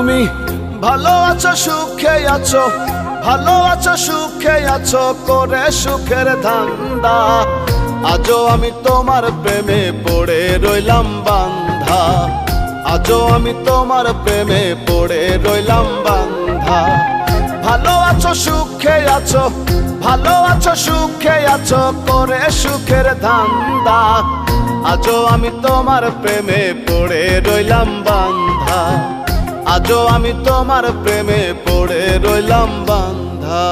তুমি ভালো আছো সুখে আছো, ভালো আছো সুখে আছো করে সুখের ধান্দা। আজও আমি তোমার প্রেমে পড়ে রইলাম বান্ধা, আজও আমি তোমার প্রেমে পড়ে রইলাম বান্ধা। ভালো আছো সুখে আছো, ভালো আছো সুখে আছো করে সুখের ধান্দা। আজও আমি তোমার প্রেমে পড়ে রইলাম বান্ধা, আজও আমি তোমার প্রেমে পড়ে রইলাম বান্ধা।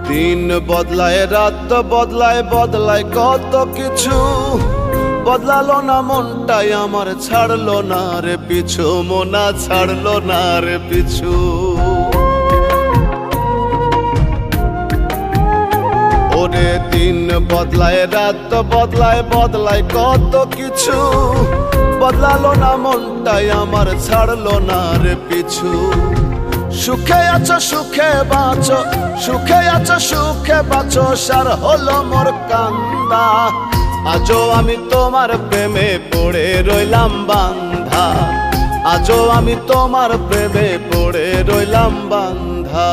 দিন বদলায় রাত বদলায় বদলায় কত কিছু, বদলালো না মনটাই আমার ছাড়লো না রে পিছু, মোনা ছাড়লো না রে পিছু। ওরে দিন বদলায় রাত বদলায় বদলায় কত কিছু, বদলালো না মনটাই আমার ছাড়লো না রে পিছু। সুখে আছো সুখে বাঁচো, সুখে আছো সুখে বাঁচো সার হলো মোর কান্দা। আজও আমি তোমার প্রেমে পড়ে রইলাম বান্ধা, আজও আমি তোমার প্রেমে পড়ে রইলাম বান্ধা।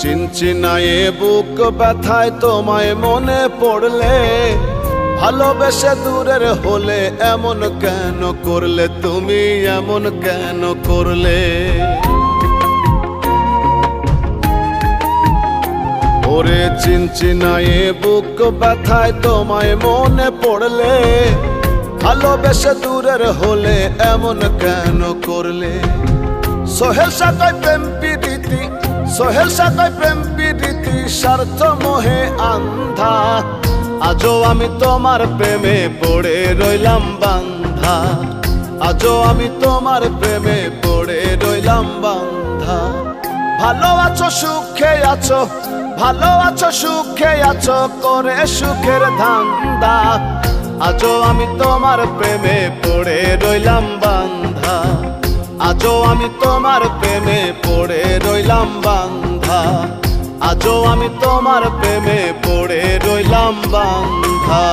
চিনচিনায়ে বুক ব্যথায় তোমায় মনে পড়লে, ভালোবেসে দূরের হলে এমন কেন করলে তুমি, এমন কেন করলে। ওরে চিনচিনায়ে বুক ব্যথায় তোমায় মনে পড়লে, ভালোবেসে দূরের হলে এমন কেন করলে। সোহেল সাথে প্রেম প্রীতি, সোহেল সাথে প্রেম প্রীতি স্বার্থ মোহে আন্ধা। আজও আমি তোমার প্রেমে পড়ে রইলাম বান্ধা, আজও আমি তোমার প্রেমে পড়ে রইলাম বান্ধা। ভালো আছো সুখে আছো, ভালো আছো সুখে আছো করে সুখের ধান্দা। আজও আমি তোমার প্রেমে পড়ে রইলাম বান্ধা, আজও আমি তোমার প্রেমে পড়ে রইলাম বান্ধা, আজও আমি তোমার প্রেমে পড়ে রইলাম বান্ধা।